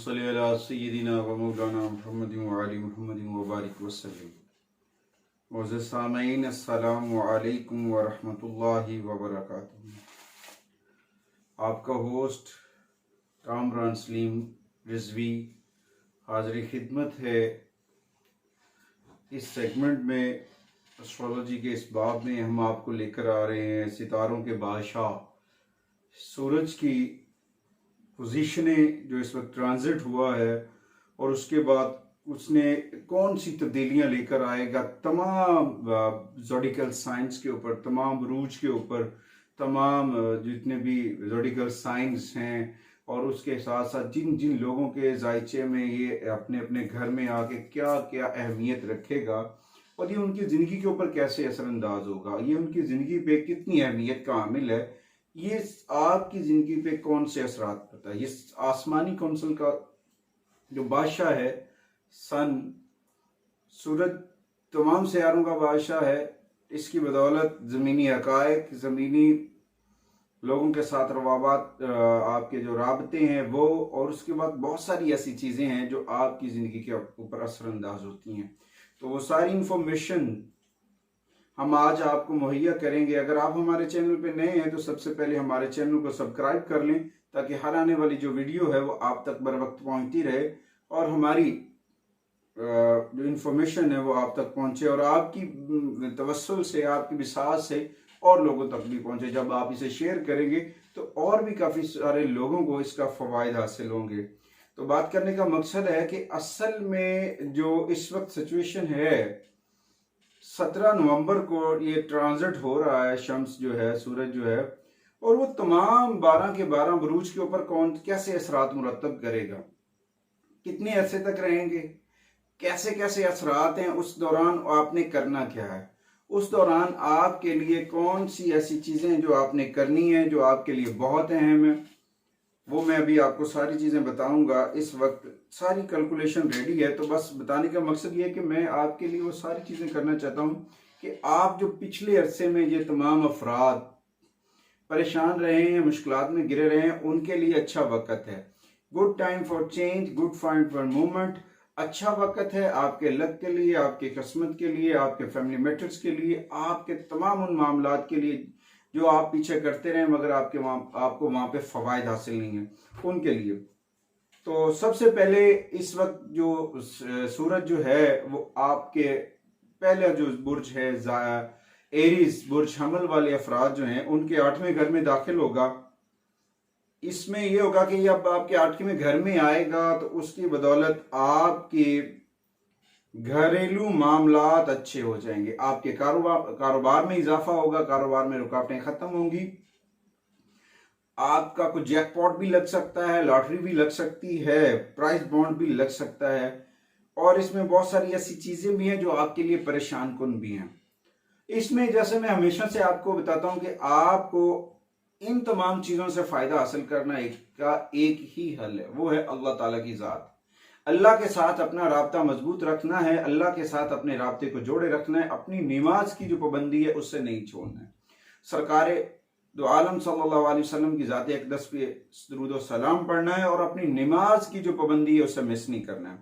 सल्लि अला सय्यिदिना व मौलाना मुहम्मदिन व अली मुहम्मदिन व बारिक वसल्लम। मोअज़्ज़ज़ सामीईन, अस्सलामु अलैकुम व रहमतुल्लाहि व बरकातुहू। आपका होस्ट कामरान सलीम रिजवी हाज़िर खिदमत है। इस सेगमेंट में एस्ट्रोलॉजी के इस बाब में हम आपको लेकर आ रहे हैं सितारों के बादशाह सूरज की पोजीशनें जो इस वक्त ट्रांजिट हुआ है और उसके बाद उसने कौन सी तब्दीलियां लेकर आएगा तमाम ज़ोडिकल साइंस के ऊपर, तमाम बुरूज के ऊपर, तमाम जितने भी ज़ोडिकल साइंस हैं, और उसके साथ साथ जिन जिन लोगों के जायचे में ये अपने अपने घर में आके क्या क्या अहमियत रखेगा और ये उनकी ज़िंदगी के ऊपर कैसे असरअंदाज होगा, ये उनकी ज़िंदगी पे कितनी अहमियत का हामिल है, ये आपकी ज़िंदगी पे कौन से असरात पड़ता है। ये आसमानी कौंसल का जो बादशाह है सन, सूरज तमाम सियारों का बादशाह है। इसकी बदौलत ज़मीनी हक़ाइक़, ज़मीनी लोगों के साथ रवाबात, आपके जो राबते हैं वो, और उसके बाद बहुत सारी ऐसी चीज़ें हैं जो आपकी ज़िंदगी के ऊपर असरअंदाज होती हैं। तो वो सारी इंफॉर्मेशन हम आज आपको मुहैया करेंगे। अगर आप हमारे चैनल पे नए हैं तो सबसे पहले हमारे चैनल को सब्सक्राइब कर लें ताकि हर आने वाली जो वीडियो है वो आप तक बर वक्त पहुँचती रहे और हमारी जो इन्फॉर्मेशन है वो आप तक पहुँचे और आपकी तवस्सुल से, आपकी बिसात से और लोगों तक भी पहुँचे। जब आप इसे शेयर करेंगे तो और भी काफ़ी सारे लोगों को इसका फ़वाइद हासिल होंगे। तो बात करने का मकसद है कि असल में जो इस वक्त सिचुएशन है, 17 नवंबर को ये ट्रांजिट हो रहा है, शम्स जो है, सूरज जो है, और वो तमाम 12 के 12 बुरूज के ऊपर कौन कैसे असरात मुरतब करेगा, कितने अरसे तक रहेंगे, कैसे कैसे असरात हैं, उस दौरान आपने करना क्या है, उस दौरान आपके लिए कौन सी ऐसी चीज़ें जो आपने करनी है जो आपके लिए बहुत अहम है, वो मैं अभी आपको सारी चीज़ें बताऊंगा। इस वक्त सारी कैलकुलेशन रेडी है, तो बस बताने का मकसद ये है कि मैं आपके लिए वो सारी चीज़ें करना चाहता हूँ कि आप जो पिछले अरसे में ये तमाम अफराद परेशान रहे हैं, मुश्किलात में गिरे रहे हैं, उनके लिए अच्छा वक्त है। Good time for change, good find for movement. अच्छा वक्त है आपके लक के लिए, आपके किस्मत के लिए, आपके फैमिली मैटर्स के लिए, आपके तमाम उन मामलात के लिए जो आप पीछे करते रहे मगर आपको वहां पे फवायद हासिल नहीं है, उनके लिए। तो सबसे पहले इस वक्त जो सूरज जो है वो आपके पहले जो बुर्ज है एरीज, बुर्ज हमल वाले अफराद जो हैं उनके 8वें घर में दाखिल होगा। इसमें यह होगा कि अब आपके 8वें घर में आएगा तो उसकी बदौलत आपके घरेलू मामलात अच्छे हो जाएंगे, आपके कारोबार में इजाफा होगा, कारोबार में रुकावटें खत्म होंगी, आपका कुछ जैकपॉट भी लग सकता है, लॉटरी भी लग सकती है, प्राइस बॉन्ड भी लग सकता है, और इसमें बहुत सारी ऐसी चीजें भी हैं जो आपके लिए परेशान कुन भी हैं। इसमें जैसे मैं हमेशा से आपको बताता हूं कि आपको इन तमाम चीजों से फायदा हासिल करना एक ही हल है, वो है अल्लाह ताला की जात। अल्लाह के साथ अपना राब्ता मजबूत रखना है, अल्लाह के साथ अपने राब्ते को जोड़े रखना है, अपनी नमाज की जो पाबंदी है उससे नहीं छोड़ना है, सरकार दो आलम सल्लल्लाहु अलैहि वसल्लम की ज़ात अक़दस पे दुरूद और सलाम पढ़ना है और अपनी नमाज की जो पाबंदी है उससे मिस नहीं करना है।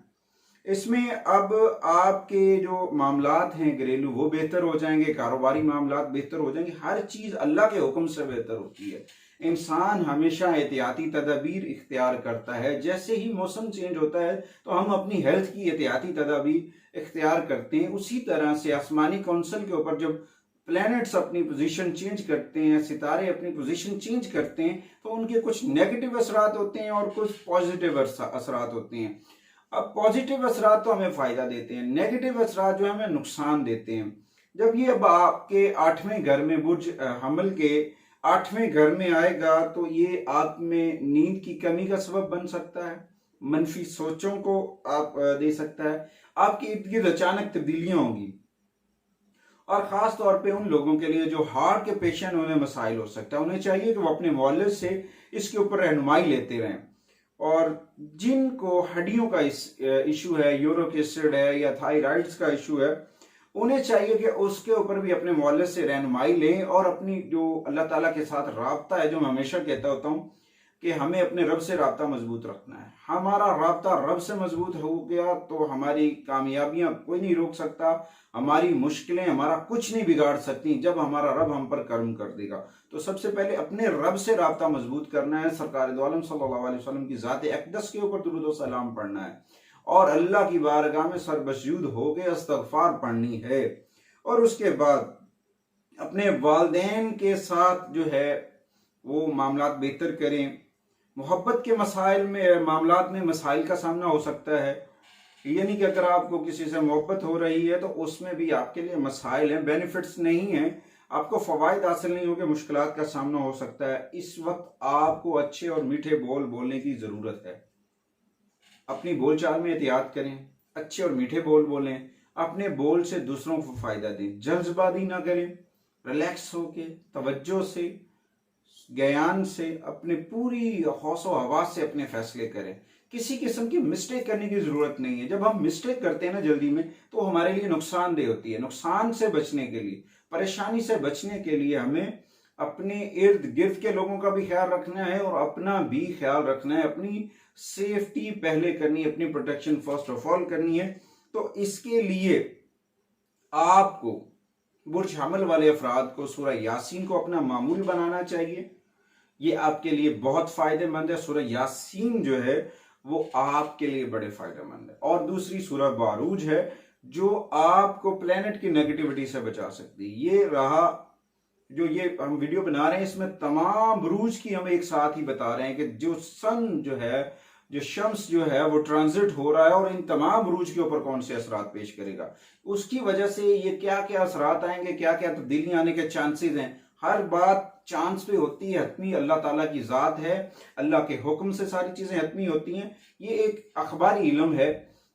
इसमें अब आपके जो मामलात हैं घरेलू वो बेहतर हो जाएंगे, कारोबारी मामलात बेहतर हो जाएंगे, हर चीज़ अल्लाह के हुक्म से बेहतर होती है। इंसान हमेशा एहतियाती तदाबीर इख्तियार करता है। जैसे ही मौसम चेंज होता है तो हम अपनी हेल्थ की एहतियाती तदाबीर इख्तियार करते हैं। उसी तरह से आसमानी कौंसल के ऊपर जब प्लैनेट्स अपनी पोजीशन चेंज करते हैं, सितारे अपनी पोजीशन चेंज करते हैं, तो उनके कुछ नेगेटिव असरात होते हैं और कुछ पॉजिटिव असरात होते हैं। अब पॉजिटिव असरात तो हमें फायदा देते हैं, नेगेटिव असरात जो हमें नुकसान देते हैं। जब ये अब आपके 8वें घर में, बुर्ज हमल के 8वें घर में आएगा तो ये आप में नींद की कमी का सबब बन सकता है, मनफी सोचों को आप दे सकता है, आपके इर्द गिर्द अचानक तब्दीलियां होंगी, और ख़ास तौर पे उन लोगों के लिए जो हार्ट के पेशेंट, उन्हें मसाइल हो सकता है। उन्हें चाहिए कि वो अपने मौलद से इसके ऊपर रहनुमाई लेते रहें, और जिनको हड्डियों का इशू है, यूरिक एसिड है या थायराइड्स का इशू है, उन्हें चाहिए कि उसके ऊपर भी अपने मौलद से रहनुमाई लें और अपनी जो अल्लाह ताला के साथ राब्ता है, जो मैं हमेशा कहता होता हूँ, कि हमें अपने रब से राब्ता मजबूत रखना है। हमारा राब्ता रब से मजबूत हो गया तो हमारी कामयाबियां कोई नहीं रोक सकता, हमारी मुश्किलें हमारा कुछ नहीं बिगाड़ सकती जब हमारा रब हम पर कर्म कर देगा। तो सबसे पहले अपने रब से राब्ता मजबूत करना है, सरकार दो आलम सल्लल्लाहु अलैहि वसल्लम की ज़ात अक़दस के ऊपर दुरूद व सलाम पढ़ना है और अल्लाह की बारगाह में सरबशूद हो गए इस्तग़फ़ार पढ़नी है। और उसके बाद अपने वालिदैन के साथ जो है वो मामलात बेहतर करें। मोहब्बत के मसाइल में मामलात में मसाइल का सामना हो सकता है, ये नहीं कि अगर आपको किसी से मोहब्बत हो रही है तो उसमें भी आपके लिए मसाइल हैं, बेनिफिट्स नहीं हैं, आपको फ़वाइद हासिल नहीं होंगे, मुश्किलात का सामना हो सकता है। इस वक्त आपको अच्छे और मीठे बोल बोलने की ज़रूरत है। अपनी बोलचाल में एहतियात करें, अच्छे और मीठे बोल बोलें, अपने बोल से दूसरों को फ़ायदा दें, जल्दबाजी ना करें, रिलैक्स होके तवज्जो से ज्ञान से अपने पूरी हौसो हवास से अपने फैसले करें। किसी किस्म की मिस्टेक करने की जरूरत नहीं है। जब हम मिस्टेक करते हैं ना जल्दी में तो हमारे लिए नुकसानदेह होती है। नुकसान से बचने के लिए, परेशानी से बचने के लिए हमें अपने इर्द गिर्द के लोगों का भी ख्याल रखना है और अपना भी ख्याल रखना है। अपनी सेफ्टी पहले करनी है, अपनी प्रोटेक्शन फर्स्ट ऑफ ऑल करनी है। तो इसके लिए आपको बुर्ज हमल वाले अफराद को सूरह यासीन को अपना मामूल बनाना चाहिए। ये आपके लिए बहुत फायदेमंद है। सूरह यासीन जो है वो आपके लिए बड़े फायदेमंद है। और दूसरी सूरह बारूज है जो आपको प्लेनेट की नेगेटिविटी से बचा सकती है। ये रहा जो ये हम वीडियो बना रहे हैं, इसमें तमाम बुरूज की हम एक साथ ही बता रहे हैं कि जो सन जो है, जो शम्स जो है वो ट्रांजिट हो रहा है और इन तमाम बुरूज के ऊपर कौन से असरात पेश करेगा, उसकी वजह से ये क्या क्या असरात आएंगे, क्या क्या तब्दीलियां आने के चांसेस हैं। हर बात चांस पे होती है, हतमी अल्लाह ताला की ज़ात है, अल्लाह के हुक्म से सारी चीज़ें हतमी होती हैं। ये एक अखबारी इल्म है,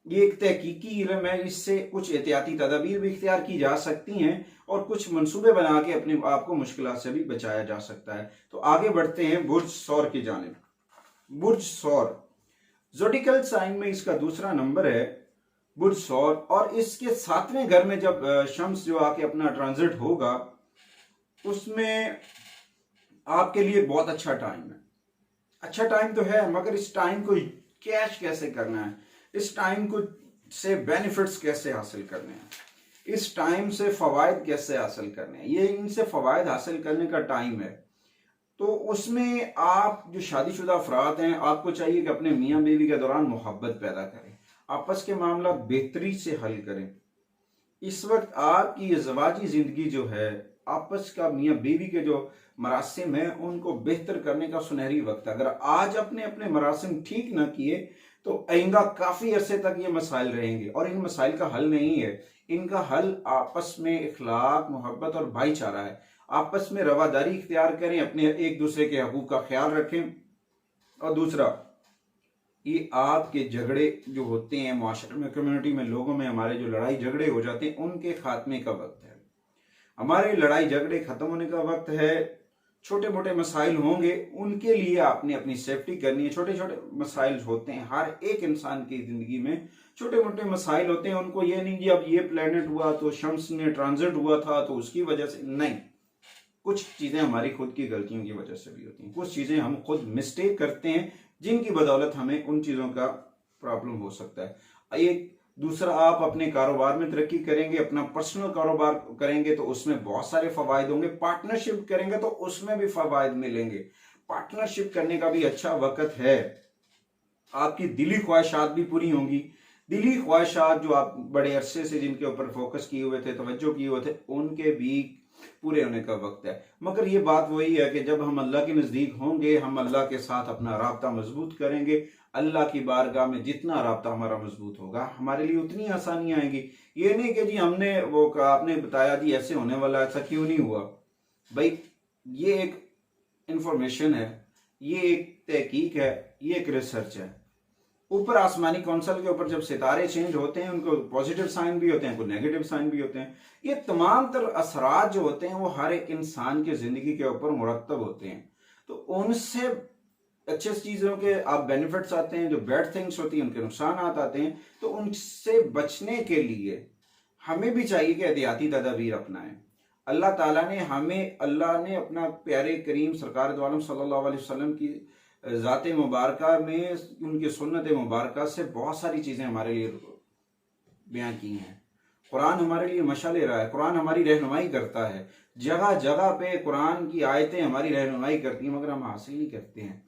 ये एक तहकीकी इल्म है। इससे कुछ एहतियाती तदाबीर भी इख्तियार की जा सकती हैं और कुछ मंसूबे बना के अपने आप को मुश्किलात से भी बचाया जा सकता है। तो आगे बढ़ते हैं बुर्ज सौर की जानिब। बुर्ज सौर ज़ोडिकल साइन में इसका दूसरा नंबर है बुर्ज सौर, और इसके 7वें घर में जब शम्स जो आके अपना ट्रांजिट होगा उसमें आपके लिए बहुत अच्छा टाइम है। अच्छा टाइम तो है, मगर इस टाइम को कैश कैसे करना है, इस टाइम को से बेनिफिट्स कैसे हासिल करने हैं, इस टाइम से फवायद कैसे हासिल करने हैं, ये इनसे फवायद हासिल करने का टाइम है। तो उसमें आप जो शादीशुदा अफराद हैं, आपको चाहिए कि अपने मियाँ बीवी के दौरान मोहब्बत पैदा करें, आपस के मामला बेहतरी से हल करें। इस वक्त आपकी ये ज़वाजी ज़िंदगी जो है, आपस का मियाँ बीवी के जो मरासिम हैं उनको बेहतर करने का सुनहरी वक्त है। अगर आज अपने अपने मरासिम ठीक ना किए तो आइंदा काफ़ी अरसे तक ये मसाइल रहेंगे और इन मसाइल का हल नहीं है। इनका हल आपस में इखलाक, मोहब्बत और भाईचारा है। आपस में रवादारी इख्तियार करें, अपने एक दूसरे के हकूक का ख्याल रखें। और दूसरा, ये आपके झगड़े जो होते हैं माशरे में, कम्युनिटी में, लोगों में हमारे जो लड़ाई झगड़े हो जाते हैं, उनके खात्मे का वक्त है। हमारे लड़ाई झगड़े खत्म होने का वक्त है। छोटे मोटे मसाइल होंगे, उनके लिए आपने अपनी सेफ्टी करनी है। छोटे छोटे मसाइल होते हैं हर एक इंसान की जिंदगी में, छोटे मोटे मसाइल होते हैं। उनको ये नहीं कि अब ये प्लेनेट हुआ तो शम्स ने ट्रांजिट हुआ था तो उसकी वजह से नहीं। कुछ चीजें हमारी खुद की गलतियों की वजह से भी होती हैं, कुछ चीजें हम खुद मिस्टेक करते हैं जिनकी बदौलत हमें उन चीजों का प्रॉब्लम हो सकता है। एक दूसरा, आप अपने कारोबार में तरक्की करेंगे, अपना पर्सनल कारोबार करेंगे तो उसमें बहुत सारे फवायद होंगे। पार्टनरशिप करेंगे तो उसमें भी फवायद मिलेंगे। पार्टनरशिप करने का भी अच्छा वक्त है। आपकी दिली ख्वाहिशात भी पूरी होंगी। दिली ख्वाहिशात जो आप बड़े अरसे से जिनके ऊपर फोकस किए हुए थे, तवज्जो किए हुए थे, उनके भी पूरे होने का वक्त है। मगर ये बात वही है कि जब हम अल्लाह के नज़दीक होंगे, हम अल्लाह के साथ अपना राब्ता मजबूत करेंगे, अल्लाह की बारगाह में जितना राब्ता हमारा मजबूत होगा, हमारे लिए उतनी आसानियां आएंगी। ये नहीं कि जी हमने वो आपने बताया जी ऐसे होने वाला, ऐसा क्यों नहीं हुआ। भाई ये एक इंफॉर्मेशन है, ये एक तहकीक है, ये एक रिसर्च है। ऊपर आसमानी कौंसल के ऊपर जब सितारे चेंज होते हैं, उनको पॉजिटिव साइन भी होते हैं, उनको नेगेटिव साइन भी होते हैं। ये तमाम तर असरात जो होते हैं वो हर एक इंसान की जिंदगी के ऊपर मुरतब होते हैं। तो उनसे अच्छे चीजों के आप बेनिफिट्स आते हैं, जो बैड थिंग्स होती हैं उनके नुकसान आते हैं। तो उनसे बचने के लिए हमें भी चाहिए कि एहतियाती तदाबीर अपनाएं। अल्लाह ने अपना प्यारे करीम सरकार दो आलम सल्लल्लाहु अलैहि वसल्लम की ज़ात मुबारका में उनकी सुन्नत मुबारका से बहुत सारी चीज़ें हमारे लिए बयान की हैं। कुरान हमारे लिए मशाल रहा है, कुरान हमारी रहनुमाई करता है, जगह जगह पे कुरान की आयतें हमारी रहनुमाई करती हैं, मगर हम हासिल नहीं करते हैं,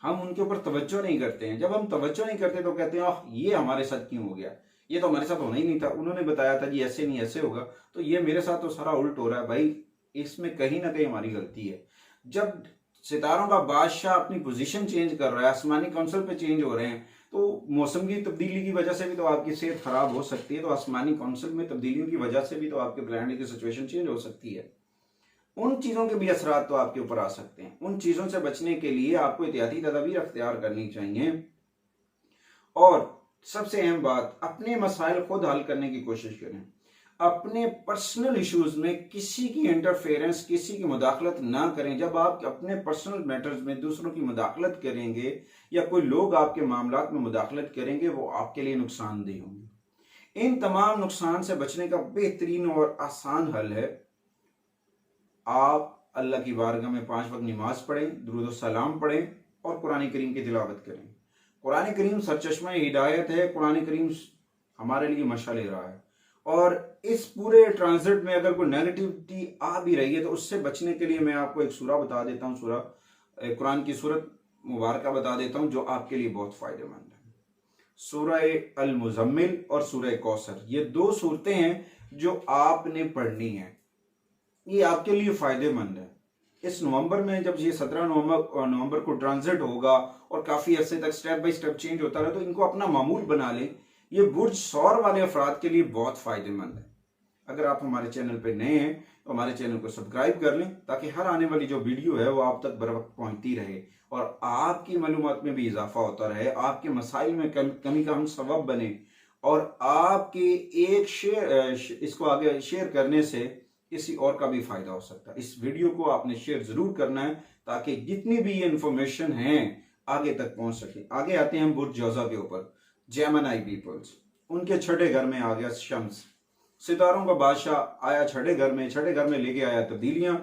हम उनके ऊपर तवज्जो नहीं करते हैं। जब हम तवज्जो नहीं करते तो कहते हैं ये हमारे साथ क्यों हो गया, ये तो हमारे साथ होना ही नहीं था, उन्होंने बताया था जी ऐसे नहीं ऐसे होगा, तो ये मेरे साथ तो सारा उल्ट हो रहा है। भाई इसमें कहीं ना कहीं हमारी गलती है। जब सितारों का बादशाह अपनी पोजीशन चेंज कर रहा है, आसमानी काउंसिल पे चेंज हो रहे हैं, तो मौसम की तब्दीली की वजह से भी तो आपकी सेहत खराब हो सकती है, तो आसमानी काउंसिल में तब्दीलियों की वजह से भी तो आपके प्लानिट की सिचुएशन चेंज हो सकती है। उन चीज़ों के भी असरात तो आपके ऊपर आ सकते हैं। उन चीज़ों से बचने के लिए आपको एहतियाती तदाबीर अख्तियार करनी चाहिए। और सबसे अहम बात, अपने मसाइल खुद हल करने की कोशिश करें। अपने पर्सनल इश्यूज में किसी की इंटरफेरेंस, किसी की मुदाखलत ना करें। जब आप अपने पर्सनल मैटर्स में दूसरों की मुदाखलत करेंगे या कोई लोग आपके मामलात में मुदाखलत करेंगे, वो आपके लिए नुकसानदेह होंगे। इन तमाम नुकसान से बचने का बेहतरीन और आसान हल है, आप अल्लाह की बारगाह में 5 वक्त नमाज पढ़ें, दुरूद और सलाम पढ़ें और कुरान करीम की तिलावत करें। कुरान करीम सरचश्मा हिदायत है, कुरान करीम हमारे लिए मशाल रहा है। और इस पूरे ट्रांजिट में अगर कोई नेगेटिविटी आ भी रही है तो उससे बचने के लिए मैं आपको एक सूरा बता देता हूँ, सूरा कुरान की सूरत मुबारक बता देता हूँ जो आपके लिए बहुत फायदेमंद है। सूरह अल मुज़म्मिल और सूरह कौसर, ये 2 सूरतें हैं जो आपने पढ़नी है, ये आपके लिए फायदेमंद है। इस नवंबर में जब ये 17 नवंबर को ट्रांजिट होगा और काफी अर्से तक स्टेप बाय स्टेप चेंज होता रहे, तो इनको अपना मामूल बना लें। ये बुर्ज सौर वाले अफराद के लिए बहुत फायदेमंद है। अगर आप हमारे चैनल पे नए हैं तो हमारे चैनल को सब्सक्राइब कर लें, ताकि हर आने वाली जो वीडियो है वो आप तक बर वक्त पहुंचती रहे और आपकी मालूमात में भी इजाफा होता रहे, आपके मसाइल में कमी का हम सबब बने। और आपके एक शेयर, इसको आगे शेयर करने से किसी और का भी फायदा हो सकता है। इस वीडियो को आपने शेयर जरूर करना है, ताकि जितनी भी ये इंफॉर्मेशन है आगे तक पहुंच सके। आगे आते हैं हम बुर्ज जौजा के ऊपर। जेमिनी पीपल्स, उनके छठे घर में आ गया शम्स, सितारों का बादशाह आया छठे घर में, छठे घर में लेके आया तब्दीलियां,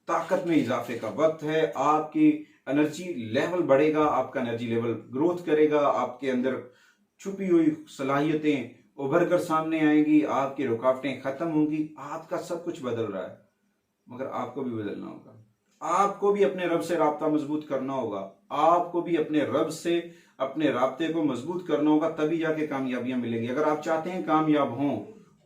ताकत में इजाफे का वक्त है। आपकी एनर्जी लेवल बढ़ेगा, आपका एनर्जी लेवल ग्रोथ करेगा, आपके अंदर छुपी हुई सलाहियतें उभर कर सामने आएंगी, आपकी रुकावटें खत्म होंगी, आपका सब कुछ बदल रहा है, मगर आपको भी बदलना होगा। आपको भी अपने रब से राब्ता मजबूत करना होगा, आपको भी अपने रब से अपने राब्ते को मजबूत करना होगा, तभी जाके कामयाबियां मिलेंगी। अगर आप चाहते हैं कामयाब हों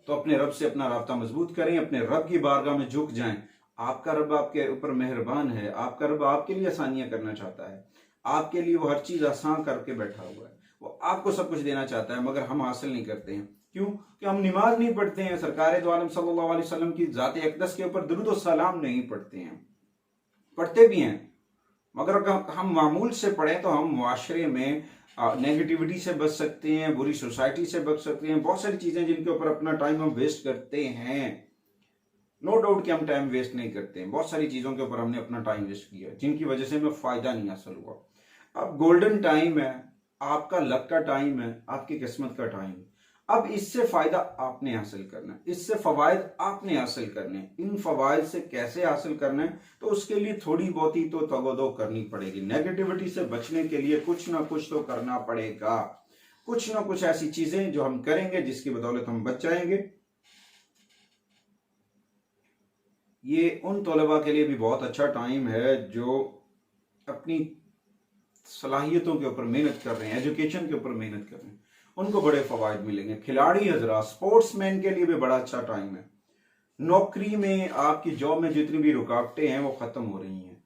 तो अपने रब से अपना राब्ता मजबूत करें, अपने रब की बारगाह में झुक जाएं। आपका रब आपके ऊपर मेहरबान है, आपका रब आपके लिए आसानियां करना चाहता है, आपके लिए वो हर चीज आसान करके बैठा हुआ है, वो आपको सब कुछ देना चाहता है, मगर हम हासिल नहीं करते हैं। क्यों? कि हम नमाज नहीं पढ़ते हैं, सरकार दो आलम सल्लल्लाहु अलैहि वसल्लम की जात अक़दस के ऊपर दुरूद और सलाम नहीं पढ़ते हैं। पढ़ते भी हैं, मगर अगर हम मामूल से पढ़ें तो हम मुआशरे में नेगेटिविटी से बच सकते हैं, बुरी सोसाइटी से बच सकते हैं। बहुत सारी चीजें जिनके ऊपर अपना टाइम हम वेस्ट करते हैं, नो डाउट कि हम टाइम वेस्ट नहीं करते हैं, बहुत सारी चीजों के ऊपर हमने अपना टाइम वेस्ट किया जिनकी वजह से हमें फायदा नहीं हासिल हुआ। अब गोल्डन टाइम है, आपका लक का टाइम है, आपकी किस्मत का टाइम है। अब इससे फायदा आपने हासिल करना है, इससे फवायद आपने हासिल करने हैं। इन फवायद से कैसे हासिल करना है, तो उसके लिए थोड़ी बहुत ही तो तगोदो करनी पड़ेगी। नेगेटिविटी से बचने के लिए कुछ ना कुछ तो करना पड़ेगा, कुछ ना कुछ ऐसी चीजें जो हम करेंगे जिसकी बदौलत हम बच जाएंगे। ये उन तलबा के लिए भी बहुत अच्छा टाइम है जो अपनी सलाहियतों के ऊपर मेहनत कर रहे हैं, एजुकेशन के ऊपर मेहनत कर रहे हैं, उनको बड़े फवायद मिलेंगे। खिलाड़ी हजरात, स्पोर्ट्समैन के लिए भी बड़ा अच्छा टाइम है। नौकरी में, आपकी जॉब में जितनी भी रुकावटें हैं वो खत्म हो रही हैं।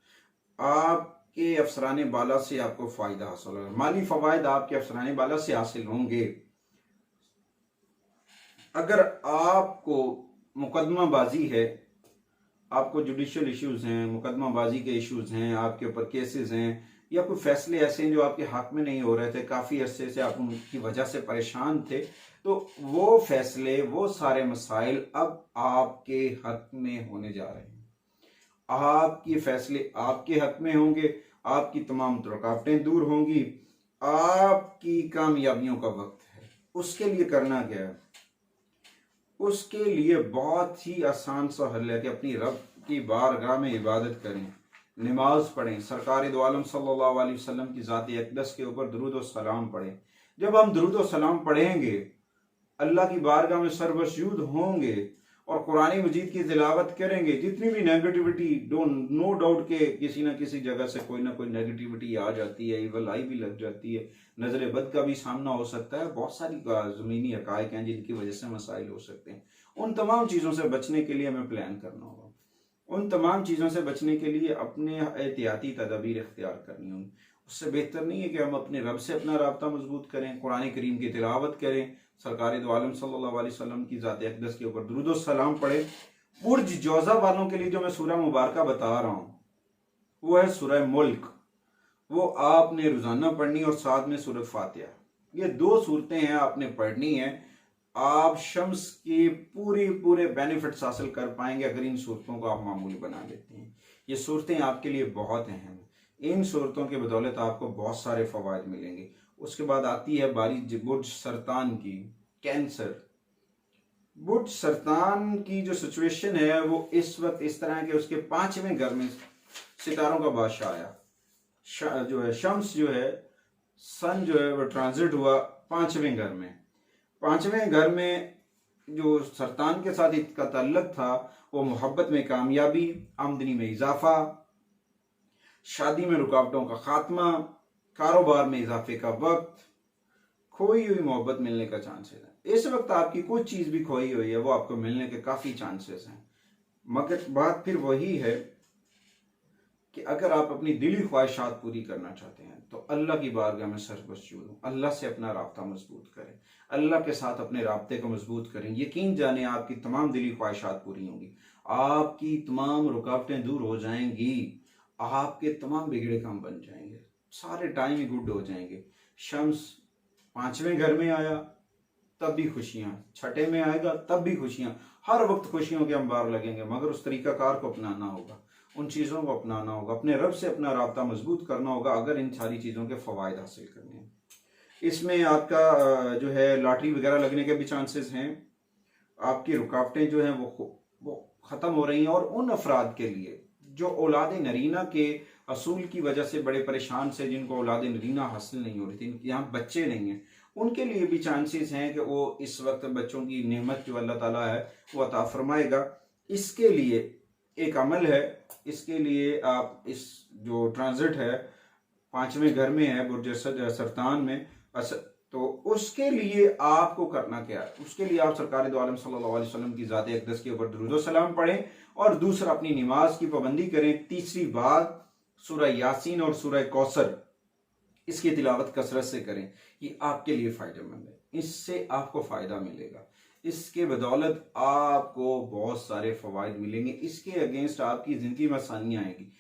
आपके अफसराने बाला से आपको फायदा हासिल होगा, माली फवायद आपके अफसराने बाला से हासिल होंगे। अगर आपको मुकदमाबाजी है, आपको जुडिशियल इश्यूज हैं, मुकदमाबाजी के इश्यूज हैं, आपके ऊपर केसेस हैं, या कोई फैसले ऐसे हैं जो आपके हक में नहीं हो रहे थे, काफ़ी अरसे से आप उनकी वजह से परेशान थे, तो वो फैसले, वो सारे मसाइल अब आपके हक में होने जा रहे हैं। आपके फैसले आपके हक में होंगे, आपकी तमाम रुकावटें दूर होंगी, आपकी कामयाबियों का वक्त है। उसके लिए करना क्या है? उसके लिए बहुत ही आसान सा हल है कि अपनी रब की बारगाह में इबादत करें, नमाज पढ़ें, सरकार दो आलम सल्लल्लाहु अलैहि वसल्लम की ज़ात अक़दस के ऊपर दुरूद और सलाम पढ़ें। जब हम दुरूद और सलाम पढ़ेंगे, अल्लाह की बारगाह में सर्वसजूद होंगे और कुरान मजीद की तिलावत करेंगे, जितनी भी नेगेटिविटी, नो डाउट के किसी ना किसी जगह से कोई ना कोई नेगेटिविटी आ जाती है, इवल आई भी लग जाती है, नजर बद का भी सामना हो सकता है, बहुत सारी ज़मीनी हकायक हैं जिनकी वजह से मसाइल हो सकते हैं। उन तमाम चीज़ों से बचने के लिए हमें प्लान करना होगा। उन तमाम चीज़ों से बचने के लिए अपने एहतियाती तदाबीर इख्तियार करनी होंगी। उससे बेहतर नहीं है कि हम अपने रब से अपना राब्ता मजबूत करें, कुरान करीम की तिलावत करें, सरकार दो आलम सल्लल्लाहु अलैहि वसल्लम की ज़ात अक़दस के ऊपर दुरूद और सलाम पढ़ें। बुर्ज जौज़ा वालों के लिए जो मैं सूरह मुबारका बता रहा हूँ वो है सूरह मुल्क। वो आपने रोज़ाना पढ़नी और साथ में सूरह फातिहा। ये 2 सूरतें हैं, आपने पढ़नी है। आप शम्स के पूरे बेनिफिट्स हासिल कर पाएंगे अगर इन सूरतों को आप मामूली बना लेते हैं। ये सूरतें आपके लिए बहुत अहम हैं। इन सूरतों के बदौलत आपको बहुत सारे फ़वाइद मिलेंगे। उसके बाद आती है बारी बुर्ज सरतान की, कैंसर। बुर्ज सरतान की जो सिचुएशन है वो इस वक्त इस तरह है कि उसके 5वें घर में सितारों का बादशाह आया। जो है शम्स जो है, सन जो है वो ट्रांजिट हुआ 5वें घर में। 5वें घर में जो सरतान के साथ इसका ताल्लुक था वो मोहब्बत में कामयाबी, आमदनी में इजाफा, शादी में रुकावटों का खात्मा, कारोबार में इजाफे का वक्त, खोई हुई मोहब्बत मिलने का चांसेस है। इस वक्त आपकी कुछ चीज भी खोई हुई है वो आपको मिलने के काफी चांसेस हैं। मगर बात फिर वही है कि अगर आप अपनी दिली ख्वाहिशात पूरी करना चाहते हैं तो अल्लाह की बारगाह में सर्वसजूद हों, अल्लाह से अपना राब्ता मजबूत करें, अल्लाह के साथ अपने राब्ते को मजबूत करें। यकीन जाने आपकी तमाम दिली ख्वाहिशात पूरी होंगी, आपकी तमाम रुकावटें दूर हो जाएंगी, आपके तमाम बिगड़े काम बन जाएंगे, सारे टाइम ही गुड हो जाएंगे। शम्स 5वें घर में आया तब भी खुशियां, 6ठे में आएगा तब भी खुशियां, हर वक्त खुशियों के अंबार लगेंगे। मगर उस तरीकाकार को अपनाना होगा, उन चीज़ों को अपनाना होगा, अपने रब से अपना राब्ता मजबूत करना होगा अगर इन सारी चीज़ों के फ़वाइद हासिल करने हैं। इसमें आपका जो है लॉटरी वगैरह लगने के भी चांसेस हैं। आपकी रुकावटें जो हैं वो ख़त्म हो रही हैं। और उन अफराद के लिए जो औलाद नरीना के असूल की वजह से बड़े परेशान से, जिनको औलाद नरीना हासिल नहीं हो रही थी, यहाँ बच्चे नहीं हैं, उनके लिए भी चांसेस हैं कि वो इस वक्त बच्चों की नेमत जो अल्लाह ताला है वो अता फरमाएगा। इसके लिए एक अमल है, इसके लिए आप इस जो ट्रांजिट है 5वें घर में है बुर्ज सरतान में, तो उसके लिए आपको करना क्या है? उसके लिए आप सरकार दो आलम सल्लल्लाहु अलैहि वसल्लम की ज़ात अक़दस के ऊपर दुरूद व सलाम पढ़ें और दूसरा अपनी नमाज की पाबंदी करें। तीसरी बात सूरह यासीन और सूरह कौसर, इसकी तिलावत कसरत से करें। ये आपके लिए फ़ायदेमंद है, इससे आपको फ़ायदा मिलेगा, इसके बदौलत आपको बहुत सारे फ़वाइद मिलेंगे। इसके अगेंस्ट आपकी ज़िंदगी में आसानियाँ आएंगी।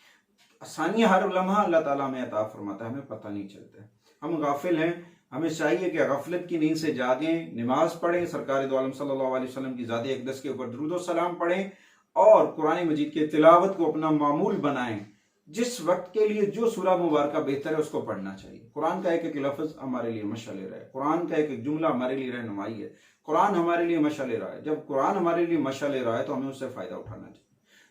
आसानियाँ हर लम्हा अल्लाह ताला में अता फरमाता है, हमें पता नहीं चलता है, हम गाफिल हैं। हमें चाहिए कि गफलत की नींद से जागें, नमाज पढ़ें, सरकार दो आलम सल्लल्लाहु अलैहि वसल्लम की ज़ात अक़दस के ऊपर दुरूद व सलाम पढ़ें और कुरान मजीद के तिलावत को अपना मामूल बनाएं। जिस वक्त के लिए जो सूरह मुबारका बेहतर है उसको पढ़ना चाहिए। कुरान का एक एक लफ्ज़ हमारे लिए मशाल रहा है, कुरान का एक एक जुमला हमारे लिए रहनुमाई है, कुरान हमारे लिए मशाल रहा है। जब कुरान हमारे लिए मशाल रहा है तो हमें उससे फ़ायदा उठाना चाहिए।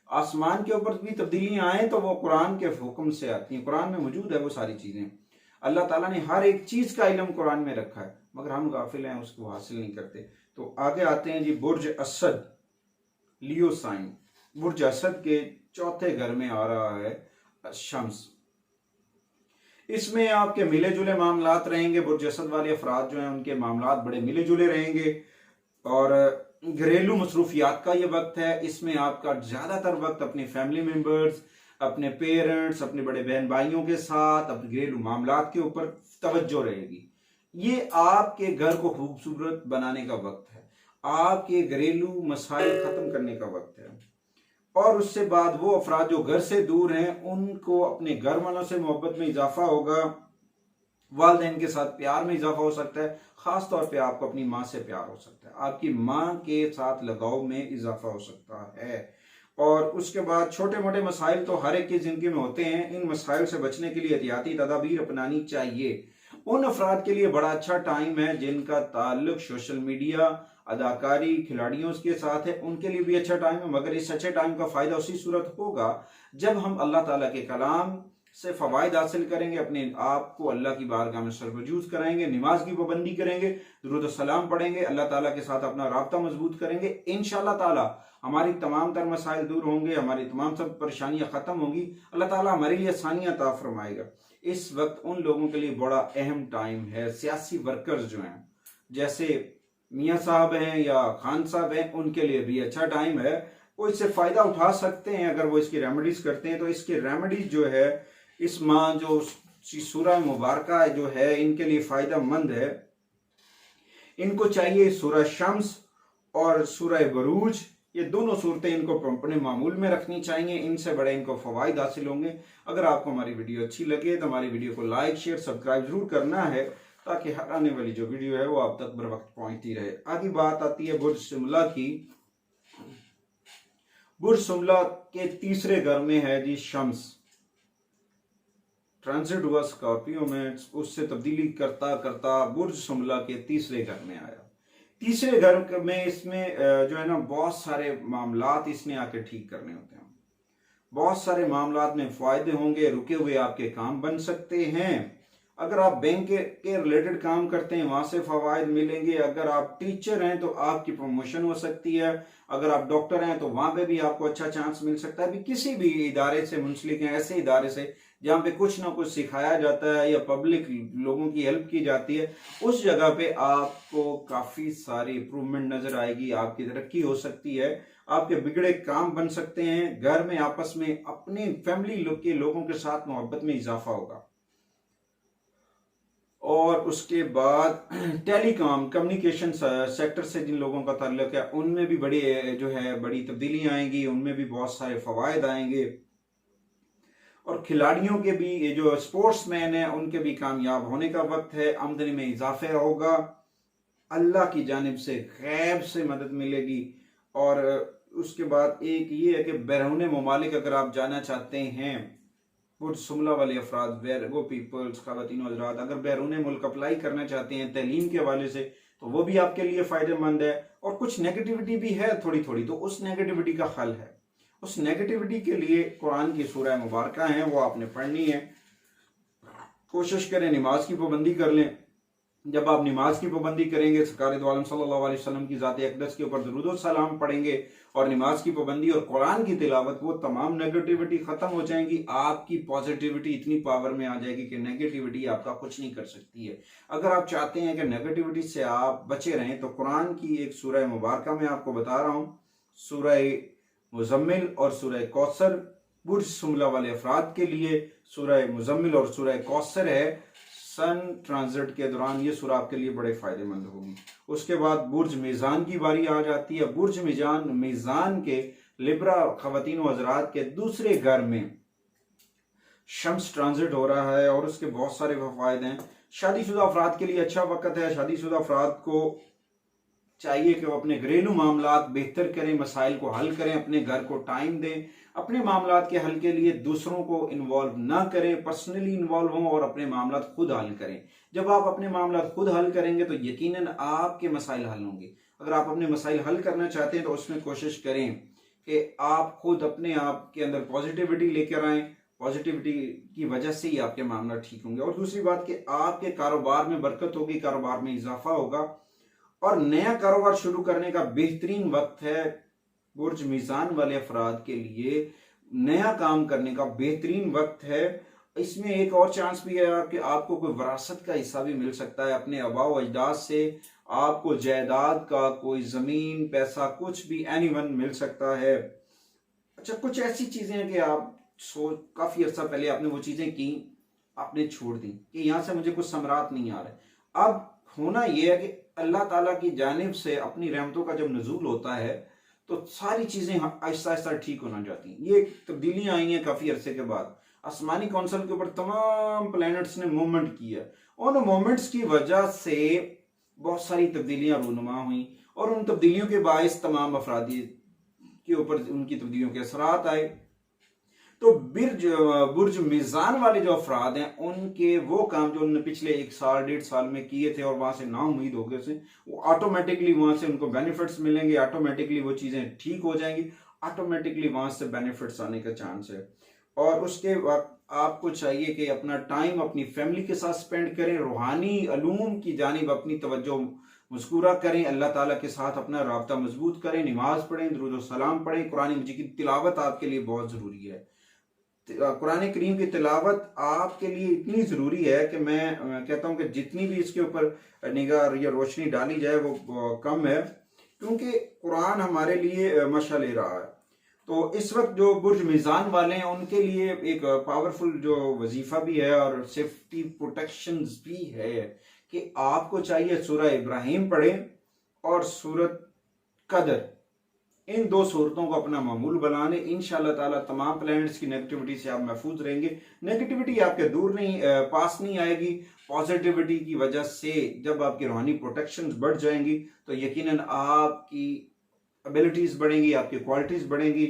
आसमान के ऊपर भी तब्दीलियाँ आए तो वो कुरान के हुक्म से आती हैं, कुरान में मौजूद है वो सारी चीज़ें। अल्लाह ताला ने हर एक चीज़ का इल्म कुरान में रखा है, मगर हम गाफिल हैं, उसको हासिल नहीं करते। तो आगे आते हैं जी, बुर्ज असद, लियो साइन। बुर्ज असद के 4थे घर में आ रहा है शम्स। इसमें आपके मिले जुले मामलात रहेंगे। बुर्ज असद वाले अफराद जो हैं उनके मामलात बड़े मिले जुले रहेंगे और घरेलू मसरूफियात का ये वक्त है। इसमें आपका ज़्यादातर वक्त अपने फैमिली मेम्बर्स, अपने पेरेंट्स, अपने बड़े बहन भाइयों के साथ, अपने घरेलू मामलात के ऊपर तवज्जो रहेगी। ये आपके घर को खूबसूरत बनाने का वक्त है, आपके घरेलू मसाइल ख़त्म करने का वक्त है। और उससे बाद वो अफराद जो घर से दूर हैं उनको अपने घर वालों से मोहब्बत में इजाफा होगा, वालिदैन के साथ प्यार में इजाफा हो सकता है, ख़ास तौर पे आपको अपनी माँ से प्यार हो सकता है, आपकी माँ के साथ लगाव में इजाफा हो सकता है। और उसके बाद छोटे मोटे मसाइल तो हर एक की ज़िंदगी में होते हैं, इन मसाइल से बचने के लिए एहतियाती तदाबीर अपनानी चाहिए। उन अफराद के लिए बड़ा अच्छा टाइम है जिनका ताल्लुक सोशल मीडिया अदाकारी खिलाड़ियों के साथ है, उनके लिए भी अच्छा टाइम है। मगर इस अच्छे टाइम का फ़ायदा उसी सूरत होगा जब हम अल्लाह ताला के कलाम से फ़वाइद हासिल करेंगे, अपने आप को अल्लाह की बारगाह में सरवजूद कराएंगे, नमाज की पाबंदी करेंगे, दुरूद सलाम पढ़ेंगे, अल्लाह ताला के साथ अपना राब्ता मजबूत करेंगे। इंशाअल्लाह ताला हमारी तमाम तर मसाइल दूर होंगे, हमारी तमाम सब परेशानियां ख़त्म होंगी, अल्लाह ताला हमारे लिए आसानियां अता फरमाएगा। इस वक्त उन लोगों के लिए बड़ा अहम टाइम है, सियासी वर्कर्स जो हैं, जैसे मियाँ साहब हैं या खान साहब हैं, उनके लिए भी अच्छा टाइम है। वो इससे फ़ायदा उठा सकते हैं अगर वो इसकी रेमेडीज़ करते हैं। तो इसकी रेमेडीज़ जो है इस माह जो सूरह मुबारका जो है इनके लिए फ़ायदा मंद है। इनको चाहिए सूरह शम्स और सूरह बरूज, ये दोनों सूरतें इनको अपने मामूल में रखनी चाहिए, इनसे बड़े इनको फ़वाइद हासिल होंगे। अगर आपको हमारी वीडियो अच्छी लगे तो हमारी वीडियो को लाइक शेयर सब्सक्राइब जरूर करना है, ताकि हर आने वाली जो वीडियो है वो आप तक बर वक्त पहुंचती रहे। आगे बात आती है बुर्ज सुमला की। बुर्ज सुमला के तीसरे घर में है जी शम्स, ट्रांजिट हुआ स्कॉर्पियो में, उससे तब्दीली करता करता बुर्ज सुमला के तीसरे घर में आया। तीसरे घर में इसमें जो है ना बहुत सारे मामलात इसने आके ठीक करने होते हैं। बहुत सारे मामलात में फायदे होंगे, रुके हुए आपके काम बन सकते हैं। अगर आप बैंक के रिलेटेड काम करते हैं वहां से फवायद मिलेंगे। अगर आप टीचर हैं तो आपकी प्रमोशन हो सकती है। अगर आप डॉक्टर हैं तो वहां पे भी आपको अच्छा चांस मिल सकता है। भी किसी भी इदारे से मुंसलिक हैं, ऐसे इदारे से जहाँ पे कुछ ना कुछ सिखाया जाता है या पब्लिक लोगों की हेल्प की जाती है, उस जगह पे आपको काफी सारी इंप्रूवमेंट नजर आएगी, आपकी तरक्की हो सकती है, आपके बिगड़े काम बन सकते हैं, घर में आपस में अपनी फैमिली के लोगों के साथ मोहब्बत में इजाफा होगा। और उसके बाद टेलीकॉम कम्युनिकेशन सेक्टर से जिन लोगों का ताल्लुक है उनमें भी बड़ी जो है बड़ी तब्दीलियां आएंगी, उनमें भी बहुत सारे फवायद आएंगे। और खिलाड़ियों के भी, ये जो स्पोर्ट्समैन है उनके भी कामयाब होने का वक्त है, आमदनी में इजाफे होगा, अल्लाह की जानिब से गैब से मदद मिलेगी। और उसके बाद एक ये है कि बैरून ममालिक अगर आप जाना चाहते हैं, बुर्ज सुमला वाले अफराद, वो पीपल्स, ख़वातीन हज़रात, अगर बैरून मुल्क अप्लाई करना चाहते हैं तलीम के हवाले से तो वो भी आपके लिए फ़ायदेमंद है। और कुछ नेगेटिविटी भी है थोड़ी थोड़ी, तो उस नेगेटिविटी का हल है। उस नेगेटिविटी के लिए कुरान की सूरह मुबारका हैं, वो आपने पढ़नी है। कोशिश करें नमाज की पाबंदी कर लें। जब आप नमाज की पाबंदी करेंगे, सरकार दो आलम सल्लल्लाहु अलैहि वसल्लम की ज़ात अक़दस के ऊपर दुरूद व सलाम पढ़ेंगे और नमाज की पाबंदी और कुरान की तिलावत, वो तमाम नेगेटिविटी ख़त्म हो जाएंगी। आपकी पॉजिटिविटी इतनी पावर में आ जाएगी कि नेगेटिविटी आपका कुछ नहीं कर सकती है। अगर आप चाहते हैं कि नेगेटिविटी से आप बचे रहें तो कुरान की एक सूरह मुबारका मैं आपको बता रहा हूँ, सूरह मुज़म्मिल और सूरह कौसर। बुर्ज सुमला वाले अफराद के लिए सूरह मुज़म्मिल और सूरह कौसर है। सन ट्रांजिट के दौरान ये सूरह आपके लिए बड़े फायदेमंद होगी। उसके बाद बुर्ज मीज़ान की बारी आ जाती है। बुर्ज मीज़ान के लिब्रा ख़वातीन व हज़रात के दूसरे घर में शम्स ट्रांजिट हो रहा है और उसके बहुत सारे फायदे हैं। शादीशुदा अफराद के लिए अच्छा वक्त है। शादीशुदा अफराद को चाहिए कि वो अपने घरेलू मामलात बेहतर करें, मसाइल को हल करें, अपने घर को टाइम दें, अपने मामलात के हल के लिए दूसरों को इन्वॉल्व ना करें, पर्सनली इन्वॉल्व हों और अपने मामलात खुद हल करें। जब आप अपने मामलात खुद हल करेंगे तो यकीनन आपके मसाइल हल होंगे। अगर आप अपने मसाइल हल करना चाहते हैं तो उसमें कोशिश करें कि आप खुद अपने आप के अंदर पॉजिटिविटी लेकर आएँ। पॉजिटिविटी की वजह से ही आपके मामला ठीक होंगे। और दूसरी बात कि आपके कारोबार में बरकत होगी, कारोबार में इजाफा होगा और नया कारोबार शुरू करने का बेहतरीन वक्त है। बुर्ज मीज़ान वाले अफराद के लिए नया काम करने का बेहतरीन वक्त है। इसमें एक और चांस भी है कि आपको कोई विरासत का हिस्सा भी मिल सकता है अपने आबा व अजदाद से। आपको जायदाद का कोई ज़मीन, पैसा, कुछ भी एनीवन मिल सकता है। अच्छा, कुछ ऐसी चीज़ें हैं कि आप काफ़ी अर्सा पहले आपने वो चीज़ें की, आपने छोड़ दी कि यहाँ से मुझे कुछ समरात नहीं आ रहा। अब होना यह है कि अल्लाह ताला की जानिब से अपनी रहमतों का जब नज़ूल होता है तो सारी चीज़ें आहिस्ता आहिस्ता ठीक होना जाती हैं। ये तब्दीलियां आई हैं काफ़ी अरसे के बाद। आसमानी कौंसिल के ऊपर तमाम प्लैनेट्स ने मूवमेंट किया। उन मूवमेंट्स की वजह से बहुत सारी तब्दीलियां रूनुमा हुई और उन तब्दीलियों के बायस तमाम अफरादी के ऊपर उनकी तब्दीलियों के असरात आए। तो बुर्ज मीज़ान वाले जो अफराद हैं उनके वो काम जो उन्होंने पिछले 1 साल 1.5 साल में किए थे और वहां से ना उम्मीद हो गए से, वो ऑटोमेटिकली वहां से उनको बेनिफिट्स मिलेंगे, ऑटोमेटिकली वो चीजें ठीक हो जाएंगी, ऑटोमेटिकली वहां से बेनिफिट्स आने का चांस है। और उसके बाद आपको चाहिए कि अपना टाइम अपनी फैमिली के साथ स्पेंड करें, रूहानी अलूम की जानिब अपनी तवज्जो मुस्कुरा करें, अल्लाह ताला के साथ अपना राब्ता मजबूत करें, नमाज पढ़ें, दुरूद सलाम पढ़ें, कुरान मजीद की तिलावत आपके लिए बहुत ज़रूरी है। कुरान करीम की तिलावत आपके लिए इतनी ज़रूरी है कि मैं कहता हूँ कि जितनी भी इसके ऊपर निगाह या रोशनी डाली जाए वो कम है, क्योंकि कुरान हमारे लिए मशा ले रहा है। तो इस वक्त जो बुर्ज मीज़ान वाले हैं उनके लिए एक पावरफुल जो वजीफा भी है और सेफ्टी प्रोटेक्शन भी है कि आपको चाहिए सूरह इब्राहिम पढ़ें और सूरत कदर, इन 2 सूरतों को अपना मामूल बना लें। इंशाअल्लाह ताला तमाम प्लैनेट्स की नेगेटिविटी से आप महफूज रहेंगे। नेगेटिविटी आपके दूर नहीं पास नहीं आएगी। पॉजिटिविटी की वजह से जब आपकी रूहानी प्रोटेक्शन बढ़ जाएंगी तो यकीनन आपकी एबिलिटीज बढ़ेंगी, आपकी क्वालिटीज बढ़ेंगी,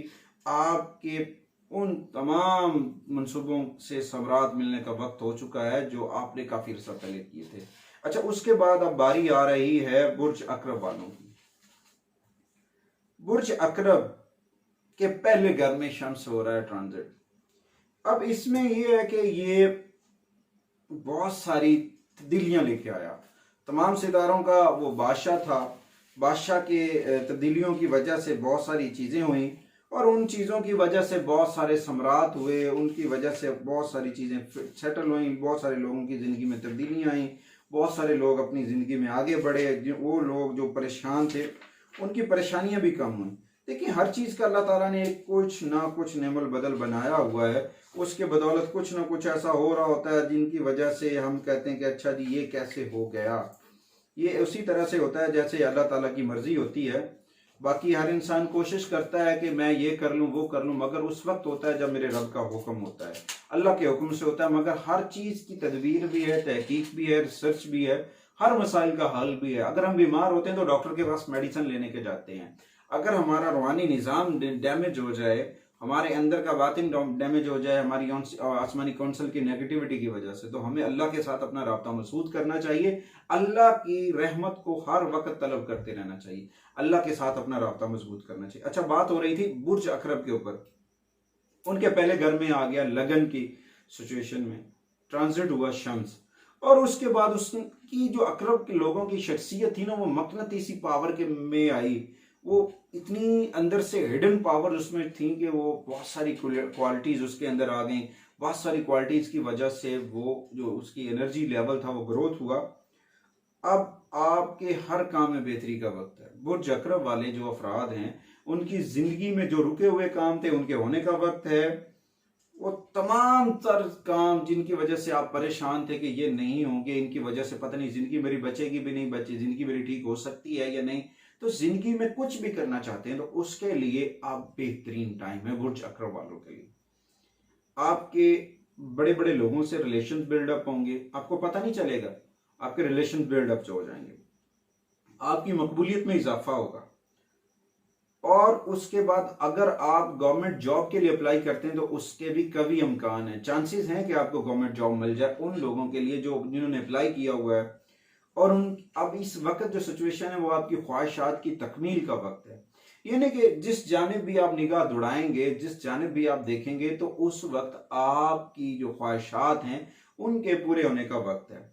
आपके उन तमाम मंसूबों से समरात मिलने का वक्त हो चुका है जो आपने काफी अर्सा पहले किए थे। अच्छा, उसके बाद अब बारी आ रही है बुर्ज अकरब वालों की। बुर्ज अकरब के पहले घर में शम्स हो रहा है ट्रांजिट। अब इसमें यह है कि ये बहुत सारी तब्दीलियां लेके आया। तमाम सितारों का वो बादशाह था, बादशाह के तब्दीलियों की वजह से बहुत सारी चीज़ें हुई और उन चीज़ों की वजह से बहुत सारे सम्राट हुए, उनकी वजह से बहुत सारी चीज़ें सेटल हुई, बहुत सारे लोगों की ज़िंदगी में तब्दीलियां आई, बहुत सारे लोग अपनी ज़िंदगी में आगे बढ़े, वो लोग जो परेशान थे उनकी परेशानियां भी कम हुई। देखिए, हर चीज़ का अल्लाह ताला ने कुछ ना कुछ नेमल बदल बनाया हुआ है, उसके बदौलत कुछ ना कुछ ऐसा हो रहा होता है जिनकी वजह से हम कहते हैं कि अच्छा जी ये कैसे हो गया। ये उसी तरह से होता है जैसे अल्लाह ताला की मर्जी होती है। बाकी हर इंसान कोशिश करता है कि मैं ये कर लूँ वो कर लूँ, मगर उस वक्त होता है जब मेरे रब का हुक्म होता है, अल्लाह के हुक्म से होता है। मगर हर चीज़ की तदबीर भी है, तहकीक भी है, रिसर्च भी है, हर मसाइल का हल भी है। अगर हम बीमार होते हैं तो डॉक्टर के पास मेडिसिन लेने के जाते हैं। अगर हमारा रूहानी निज़ाम डैमेज हो जाए, हमारे अंदर का बातिन डैमेज हो जाए हमारी आसमानी काउंसिल की नेगेटिविटी की वजह से, तो हमें अल्लाह के साथ अपना राब्ता मजबूत करना चाहिए, अल्लाह की रहमत को हर वक्त तलब करते रहना चाहिए, अल्लाह के साथ अपना राब्ता मजबूत करना चाहिए। अच्छा, बात हो रही थी बुर्ज अकरब के ऊपर। उनके पहले घर में आ गया लगन की सिचुएशन में, ट्रांजिट हुआ शम्स, और उसके बाद उसकी जो अकरब के लोगों की शख्सियत थी ना, वो मकनतीसी पावर के में आई। वो इतनी अंदर से हिडन पावर उसमें थी कि वो बहुत सारी क्वालिटीज उसके अंदर आ गई। बहुत सारी क्वालिटीज की वजह से वो जो उसकी एनर्जी लेवल था वो ग्रोथ हुआ। अब आपके हर काम में बेहतरी का वक्त है। बुर्ज अकरब वाले जो अफराद हैं उनकी जिंदगी में जो रुके हुए काम थे उनके होने का वक्त है। वो तमाम तर काम जिनकी वजह से आप परेशान थे कि ये नहीं होंगे, इनकी वजह से पता नहीं जिंदगी मेरी बचेगी भी नहीं बचे, जिंदगी मेरी ठीक हो सकती है या नहीं, तो जिंदगी में कुछ भी करना चाहते हैं तो उसके लिए आप बेहतरीन टाइम है बुर्ज अकरब वालों के लिए। आपके बड़े बड़े लोगों से रिलेशन बिल्डअप होंगे, आपको पता नहीं चलेगा, आपके रिलेशन बिल्डअप हो जाएंगे, आपकी मकबूलियत में इजाफा होगा। और उसके बाद अगर आप गवर्नमेंट जॉब के लिए अप्लाई करते हैं तो उसके भी कभी इम्कान है, चांसेस हैं कि आपको गवर्नमेंट जॉब मिल जाए उन लोगों के लिए जो जिन्होंने अप्लाई किया हुआ है। और अब इस वक्त जो सिचुएशन है वो आपकी ख्वाहिशात की तकमील का वक्त है। यानी कि जिस जानिब भी आप निगाह दौड़ाएंगे, जिस जानिब भी आप देखेंगे, तो उस वक्त आपकी जो ख्वाहिशात हैं उनके पूरे होने का वक्त है।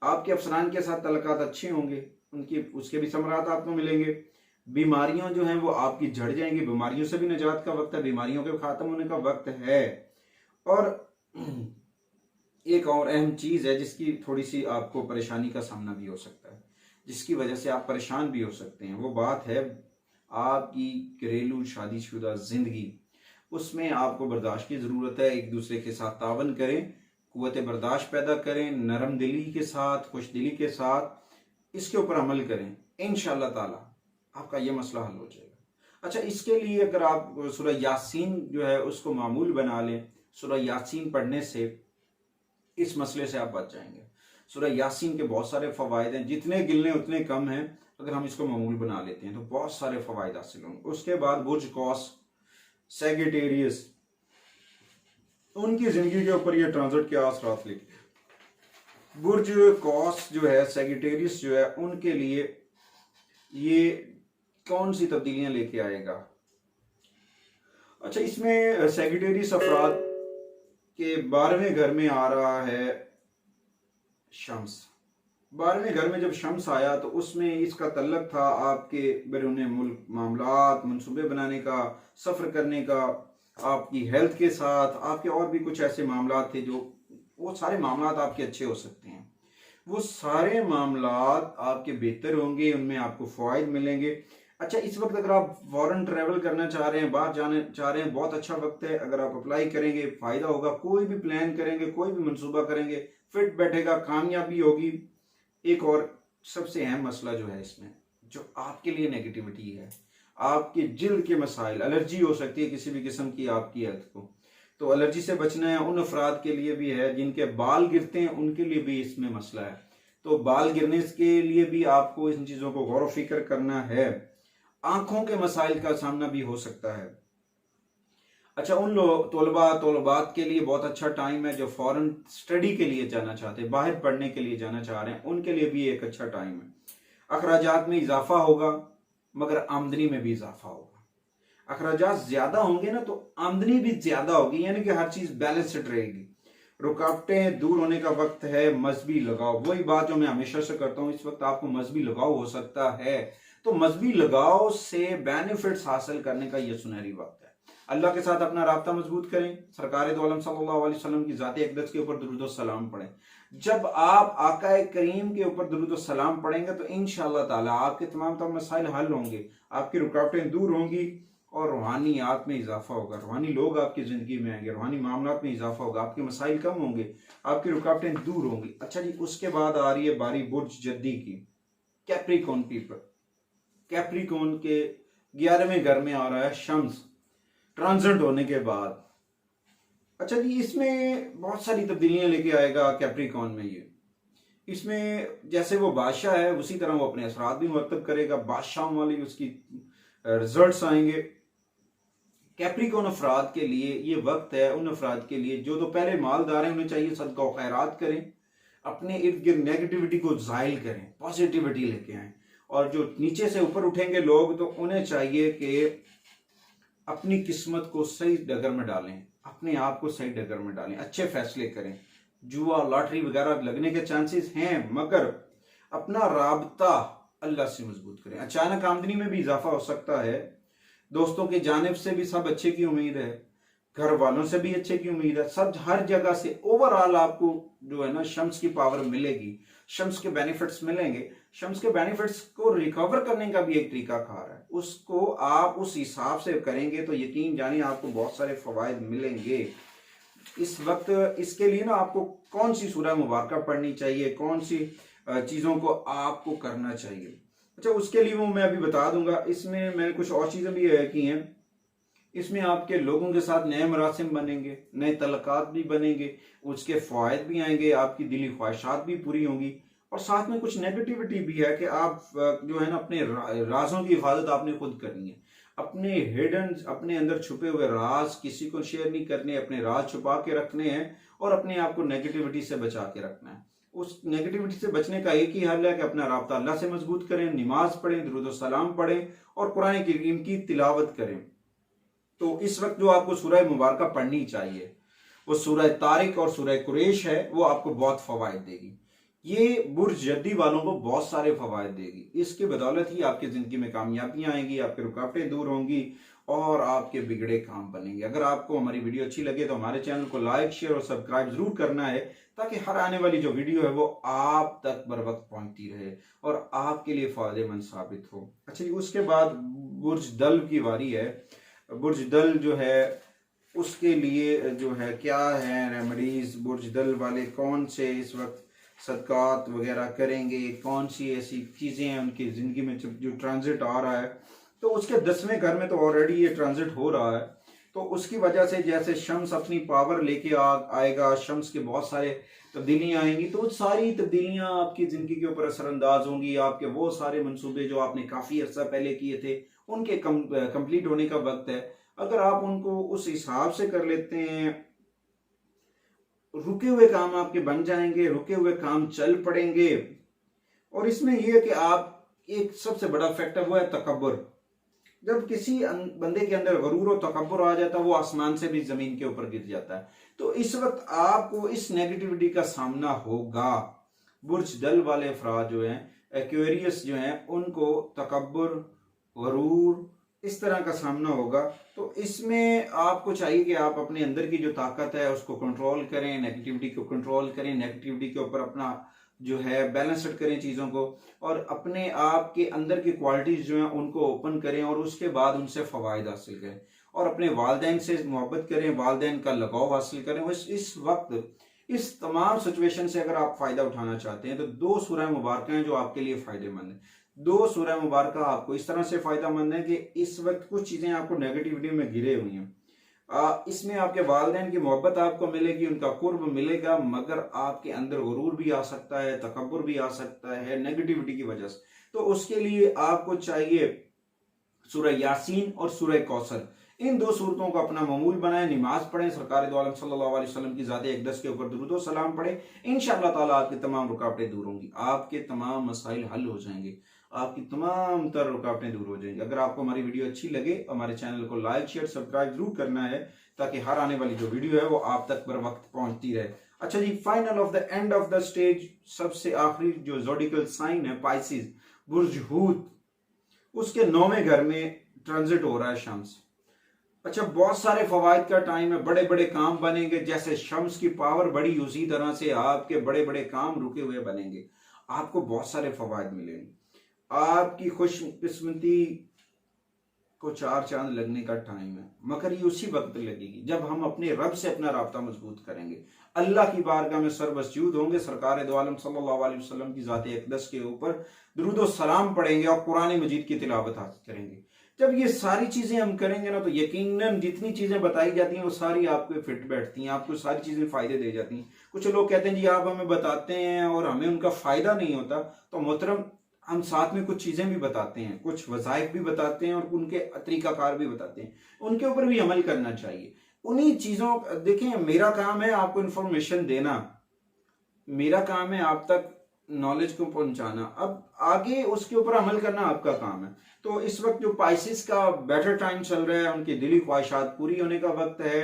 आपके अफसरान के साथ तल्लुकात अच्छे होंगे, उनकी उसके भी समरात आपको मिलेंगे। बीमारियां जो हैं वो आपकी झड़ जाएंगी, बीमारियों से भी निजात का वक्त है, बीमारियों के खत्म होने का वक्त है। और एक और अहम चीज है जिसकी थोड़ी सी आपको परेशानी का सामना भी हो सकता है, जिसकी वजह से आप परेशान भी हो सकते हैं, वो बात है आपकी घरेलू शादीशुदा जिंदगी। उसमें आपको बर्दाश्त की जरूरत है, एक दूसरे के साथ तावन करें, कुव्वत बर्दाश्त पैदा करें, नरम दिली के साथ, खुश दिली के साथ इसके ऊपर अमल करें। इंशाअल्लाह ताला आपका ये मसला हल हो जाएगा। अच्छा, इसके लिए अगर आप सूरह यासीन जो है उसको मामूल बना लें, सूरह यासीन पढ़ने से इस मसले से आप बच जाएंगे। सूरह यासीन के बहुत सारे फवायद हैं, जितने गिनने उतने कम हैं। अगर हम इसको मामूल बना लेते हैं तो बहुत सारे फवायद हासिल होंगे। उसके बाद बुर्ज कौस, सैगिटेरियस, उनकी जिंदगी के ऊपर ये ट्रांजिट क्या असरात लेके बुर्ज कौस जो है, सेगिटेरियस जो है, उनके लिए ये कौन सी तब्दीलियां लेके आएगा। अच्छा, इसमें सेगिटेरियस अफराद के 12वें घर में आ रहा है शम्स। 12वें घर में जब शम्स आया तो उसमें इसका तल्लक था आपके बैरून मुल्क मामलात, मंसूबे बनाने का, सफ़र करने का, आपकी हेल्थ के साथ, आपके और भी कुछ ऐसे मामलात थे जो वो सारे मामलात आपके अच्छे हो सकते हैं। वो सारे मामलात आपके बेहतर होंगे, उनमें आपको फ़वाइद मिलेंगे। अच्छा, इस वक्त अगर आप फॉरेन ट्रैवल करना चाह रहे हैं, बाहर जाने चाह रहे हैं, बहुत अच्छा वक्त है। अगर आप अप्लाई करेंगे फ़ायदा होगा। कोई भी प्लान करेंगे, कोई भी मंसूबा करेंगे, फिट बैठेगा, कामयाबी होगी। एक और सबसे अहम मसला जो है इसमें, जो आपके लिए नेगेटिविटी है, आपके जिल्द के मसाइल, एलर्जी हो सकती है किसी भी किस्म की आपकी हेल्थ को, तो एलर्जी से बचना है। उन अफराद के लिए भी है जिनके बाल गिरते हैं, उनके लिए भी इसमें मसला है। तो बाल गिरने के लिए भी आपको इन चीज़ों को गौर फिक्र करना है। आंखों के मसाइल का सामना भी हो सकता है। अच्छा, उन लोग तलबात के लिए बहुत अच्छा टाइम है जो फॉरेन स्टडी के लिए जाना चाहते हैं, बाहर पढ़ने के लिए जाना चाह रहे हैं, उनके लिए भी एक अच्छा टाइम है। अखराजात में इजाफा होगा मगर आमदनी में भी इजाफा होगा। अखराजात ज्यादा होंगे ना तो आमदनी भी ज्यादा होगी, यानी कि हर चीज बैलेंस्ड रहेगी। रुकावटें दूर होने का वक्त है। मजहबी लगाव, वही बात जो मैं हमेशा से करता हूं, इस वक्त आपको मजहबी लगाव हो सकता है, तो मजहबी लगाव से बेनिफिट्स हासिल करने का यह सुनहरी वक्त है। अल्लाह के साथ अपना राब्ता मजबूत करें। सरकार दो आलम सल्लल्लाहु अलैहि वसल्लम की ज़ात अक़दस के ऊपर दुरूद सलाम पढ़ें। जब आप आकाए करीम के ऊपर दुरूद सलाम पढ़ेंगे तो इंशाअल्लाह ताला आपके तमाम मसाइल हल होंगे, आपकी रुकावटें दूर होंगी और रूहानियात में इजाफा होगा। रूहानी लोग आपकी जिंदगी में आएंगे, रूहानी मामलात में इजाफा होगा, आपके मसाइल कम होंगे, आपकी रुकावटें दूर होंगी। अच्छा जी, उसके बाद आ रही है बारी बुर्ज जद्दी की, कैप्रिकॉर्न पीपल। कैप्रिकॉर्न के 11वें घर में आ रहा है शम्स ट्रांजिट होने के बाद। अच्छा जी, इसमें बहुत सारी तब्दीलियां लेके आएगा कैप्रिकॉर्न में। ये इसमें जैसे वो बादशाह है उसी तरह वो अपने असरात भी मुरतब करेगा, बादशाह वाली उसकी रिजल्ट्स आएंगे। कैप्रिकॉर्न अफराद के लिए ये वक्त है, उन अफराद के लिए जो तो पहले मालदार हैं, उन्हें चाहिए सदका व खैरात करें, अपने इर्द गिर्द नेगेटिविटी को जाहिल करें, पॉजिटिविटी लेके आए। और जो नीचे से ऊपर उठेंगे लोग, तो उन्हें चाहिए कि अपनी किस्मत को सही डगर में डालें, अपने आप को सही डगर में डालें, अच्छे फैसले करें। जुआ लॉटरी वगैरह लगने के चांसेस हैं, मगर अपना राबता अल्लाह से मजबूत करें। अचानक आमदनी में भी इजाफा हो सकता है, दोस्तों की जानिब से भी सब अच्छे की उम्मीद है, घर वालों से भी अच्छे की उम्मीद है, सब हर जगह से ओवरऑल आपको जो है ना शम्स की पावर मिलेगी, शम्स के बेनिफिट्स मिलेंगे। शम्स के बेनिफिट्स को रिकवर करने का भी एक तरीका कार है, उसको आप उस हिसाब से करेंगे तो यकीन जानिए आपको बहुत सारे फवायद मिलेंगे। इस वक्त इसके लिए ना आपको कौन सी सूरह मुबारक पढ़नी चाहिए, कौन सी चीज़ों को आपको करना चाहिए, अच्छा उसके लिए वो मैं अभी बता दूंगा। इसमें मैंने कुछ और चीज़ें भी की हैं। इसमें आपके लोगों के साथ नए मरासिम बनेंगे, नए तलक़ात भी बनेंगे, उसके फ़वाइद भी आएंगे, आपकी दिली ख्वाहिशात भी पूरी होंगी। और साथ में कुछ नेगेटिविटी भी है कि आप जो है ना अपने राजों की हिफाजत आपने खुद करनी है। अपने हिडन, अपने अंदर छुपे हुए राज किसी को शेयर नहीं करने, अपने राज छुपा के रखने हैं और अपने आप को नेगेटिविटी से बचा के रखना है। उस नेगेटिविटी से बचने का एक ही हल है कि अपना राब्ता अल्लाह से मजबूत करें, नमाज पढ़ें, दुरूद सलाम पढ़ें और कुरान करीम की तिलावत करें। तो इस वक्त जो आपको सूरह मुबारका पढ़नी चाहिए वो सूरह तारिक और सूरह कुरैश है, वो आपको बहुत फवायद देगी। ये बुर्ज जद्दी वालों को बहुत सारे फवायद देगी। इसके बदौलत ही आपकी जिंदगी में कामयाबियां आएंगी, आपकी रुकावटें दूर होंगी और आपके बिगड़े काम बनेंगे। अगर आपको हमारी वीडियो अच्छी लगे तो हमारे चैनल को लाइक, शेयर और सब्सक्राइब जरूर करना है, ताकि हर आने वाली जो वीडियो है वो आप तक बर वक्त पहुंचती रहे और आपके लिए फायदेमंद साबित हो। अच्छा जी, उसके बाद बुर्ज दल की बारी है। बुर्ज दल जो है उसके लिए जो है क्या है रेमेडीज, बुर्ज दल वाले कौन से इस वक्त सदकात वगैरह करेंगे, कौन सी ऐसी चीज़ें हैं उनकी ज़िंदगी में जो ट्रांजिट आ रहा है। तो उसके 10वें घर में तो ऑलरेडी ये ट्रांजिट हो रहा है, तो उसकी वजह से जैसे शम्स अपनी पावर लेके आएगा, शम्स के बहुत सारे तब्दीलियां आएंगी, तो सारी तब्दीलियां आपकी ज़िंदगी के ऊपर असरअंदाज होंगी। आपके वो सारे मंसूबे जो आपने काफ़ी अर्सा पहले किए थे उनके कंप्लीट होने का वक्त है। अगर आप उनको उस हिसाब से कर लेते हैं रुके हुए काम आपके बन जाएंगे, रुके हुए काम चल पड़ेंगे। और इसमें यह है कि आप, एक सबसे बड़ा फैक्टर वो है तकब्बुर। जब किसी बंदे के अंदर गरूर और तकब्बुर आ जाता है, वो आसमान से भी जमीन के ऊपर गिर जाता है। तो इस वक्त आपको इस नेगेटिविटी का सामना होगा। बुर्ज दल वाले अफराद जो हैं, एक्वेरियस जो हैं, उनको तकब्बुर, गरूर, इस तरह का सामना होगा। तो इसमें आपको चाहिए कि आप अपने अंदर की जो ताकत है उसको कंट्रोल करें, नेगेटिविटी को कंट्रोल करें, नेगेटिविटी के ऊपर अपना जो है बैलेंस्ड करें चीज़ों को, और अपने आप के अंदर की क्वालिटीज़ जो हैं उनको ओपन करें और उसके बाद उनसे फ़वाइद हासिल करें, और अपने वालदैन से मोहब्बत करें, वालदैन का लगाव हासिल करें। इस वक्त इस तमाम सिचुएशन से अगर आप फ़ायदा उठाना चाहते हैं तो 2 सूरह मुबारक हैं जो आपके लिए फ़ायदेमंद है। 2 सूरह मुबारक आपको इस तरह से फ़ायदेमंद है कि इस वक्त कुछ चीज़ें आपको नेगेटिविटी में घिरे हुई हैं, इसमें आपके वालिदैन की मोहब्बत आपको मिलेगी, उनका कुर्ब मिलेगा, मगर आपके अंदर गुरूर भी आ सकता है, तकब्बुर भी आ सकता है नेगेटिविटी की वजह से। तो उसके लिए आपको चाहिए सूरह यासीन और सूरह कौसर, इन 2 सूरतों को अपना मामूल बनाएं, नमाज पढ़ें, सरकार दो आलम सल्लल्लाहु अलैहि वसल्लम की ज़ात अक़दस के ऊपर दुरूद व सलाम पढ़ें। इंशाअल्लाह ताला आपकी तमाम रुकावटें दूर होंगी, आपके तमाम मसाइल हल हो जाएंगे, आपकी तमाम तर रुकावटें दूर हो जाएंगी। अगर आपको हमारी वीडियो अच्छी लगे, हमारे चैनल को लाइक, शेयर, सब्सक्राइब जरूर करना है, ताकि हर आने वाली जो वीडियो है वो आप तक बर वक्त पहुंचती रहे। अच्छा जी, final of the end of the stage, सबसे आखिरी जो ज़ोडिकल साइन है पाइसिस, बुर्ज हूत, उसके 9वें घर में ट्रांजिट हो रहा है शम्स। अच्छा, बहुत सारे फवायद का टाइम है, बड़े बड़े काम बनेंगे, जैसे शम्स की पावर बढ़ी उसी तरह से आपके बड़े बड़े काम रुके हुए बनेंगे, आपको बहुत सारे फवायद मिलेंगे। आपकी खुशकिस्मती को 4 चांद लगने का टाइम है, मगर ये उसी वक्त लगेगी जब हम अपने रब से अपना राब्ता मजबूत करेंगे, अल्लाह की बारगाह में सरबसजूद होंगे, सरकार दो आलम सल्लल्लाहु अलैहि वसल्लम की ज़ात अक़दस के ऊपर दुरूद व सलाम पढ़ेंगे और कुरान मजीद की तिलावत करेंगे। जब ये सारी चीजें हम करेंगे ना, तो यकीनन जितनी चीजें बताई जाती हैं वो सारी आपको फिट बैठती हैं, आपको सारी चीजें फायदे दे जाती हैं। कुछ लोग कहते हैं जी आप हमें बताते हैं और हमें उनका फायदा नहीं होता, तो मोहतरम हम साथ में कुछ चीजें भी बताते हैं, कुछ वज़ाइफ भी बताते हैं और उनके तरीकाकार भी बताते हैं, उनके ऊपर भी अमल करना चाहिए। उन्हीं चीजों, देखें मेरा काम है आपको इंफॉर्मेशन देना, मेरा काम है आप तक नॉलेज को पहुंचाना, अब आगे उसके ऊपर अमल करना आपका काम है। तो इस वक्त जो पाइसिस का बेटर टाइम चल रहा है, उनकी दिली ख्वाहिशात पूरी होने का वक्त है।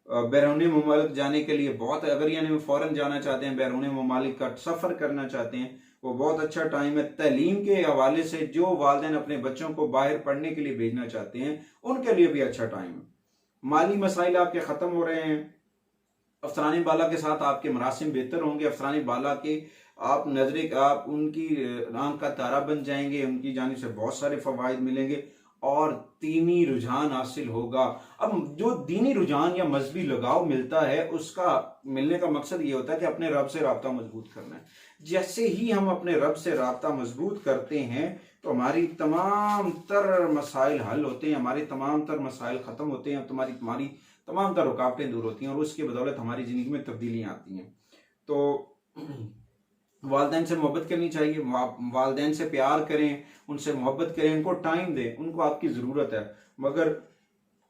बैरून मुमालिक जाने के लिए बहुत, अगर यानी फौरन जाना चाहते हैं, बैरून मुमालिक का सफ़र करना चाहते हैं, वो बहुत अच्छा टाइम है। तालीम के हवाले से जो वालिदैन अपने बच्चों को बाहर पढ़ने के लिए भेजना चाहते हैं, उनके लिए भी अच्छा टाइम है। माली मसाइल आपके ख़त्म हो रहे हैं, अफसरानी बाला के साथ आपके मरासिम बेहतर होंगे, अफसरानी बाला के आप नजरे, आप उनकी आंख का तारा बन जाएंगे, उनकी जानिब से बहुत सारे फवाइद मिलेंगे और दीनी रुझान हासिल होगा। अब जो दीनी रुझान या मजहबी लगाव मिलता है, उसका मिलने का मकसद ये होता है कि अपने रब से राब्ता मजबूत करना है। जैसे ही हम अपने रब से राब्ता मजबूत करते हैं तो हमारी तमाम तर मसाइल हल होते हैं, हमारे तमाम तर मसाइल ख़त्म होते हैं, तुम्हारी तमाम तर रुकावटें दूर होती हैं और उसकी बदौलत हमारी ज़िंदगी में तब्दीलियाँ आती हैं। तो वालिदैन से मोहब्बत करनी चाहिए, वालिदैन से प्यार करें, उनसे मोहब्बत करें, उनको टाइम दें, उनको आपकी ज़रूरत है, मगर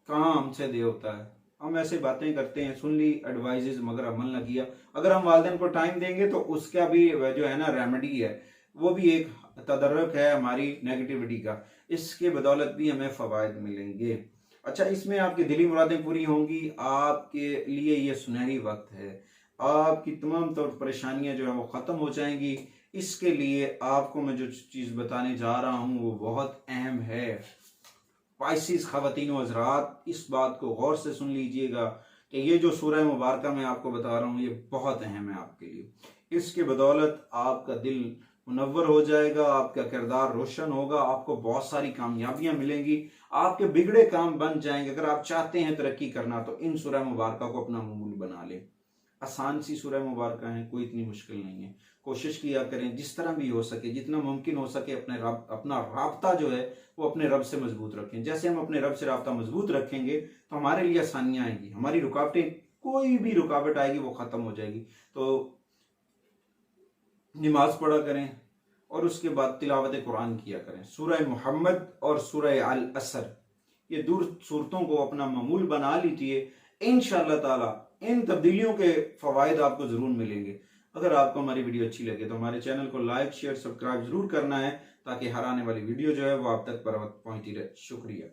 कहाँ हमसे दे होता है। हम ऐसे बातें करते हैं, सुन ली एडवाइजेज मगर अमल न किया। अगर हम वालिदैन को टाइम देंगे तो उसका भी जो है ना रेमेडी है, वो भी एक तदर्रुक है हमारी नेगेटिविटी का, इसके बदौलत भी हमें फ़वाइद मिलेंगे। अच्छा, इसमें आपकी दिली मुरादें पूरी होंगी, आपके लिए ये सुनहरी वक्त है, आपकी तमाम तौर परेशानियां जो है वो ख़त्म हो जाएंगी। इसके लिए आपको मैं जो चीज़ बताने जा रहा हूँ वो बहुत अहम है। पाइसिस ख़वातीन व हज़रात, इस बात को गौर से सुन लीजिएगा कि ये जो सूरह मुबारका मैं आपको बता रहा हूँ ये बहुत अहम है आपके लिए। इसके बदौलत आपका दिल मुनव्वर हो जाएगा, आपका किरदार रोशन होगा, आपको बहुत सारी कामयाबियां मिलेंगी, आपके बिगड़े काम बन जाएंगे। अगर आप चाहते हैं तरक्की करना तो इन सूरह मुबारका को अपना मामूल बना लें। आसान सी सूरह मुबारका है, कोई इतनी मुश्किल नहीं है। कोशिश किया करें जिस तरह भी हो सके, जितना मुमकिन हो सके अपना राब्ता जो है वो अपने रब से मजबूत रखें। जैसे हम अपने रब से राब्ता मजबूत रखेंगे तो हमारे लिए आसानियां आएंगी, हमारी रुकावटें, कोई भी रुकावट आएगी वो ख़त्म हो जाएगी। तो नमाज पढ़ा करें और उसके बाद तिलावत कुरान किया करें। सूरह मोहम्मद और सूरह अल असर, ये दूर सूरतों को अपना मामूल बना लीजिए। इंशाअल्लाह ताला इन तब्दीलियों के फवायद आपको जरूर मिलेंगे। अगर आपको हमारी वीडियो अच्छी लगे तो हमारे चैनल को लाइक शेयर सब्सक्राइब जरूर करना है, ताकि हर आने वाली वीडियो जो है वो आप तक पर वक्त पहुंचती रहे। शुक्रिया।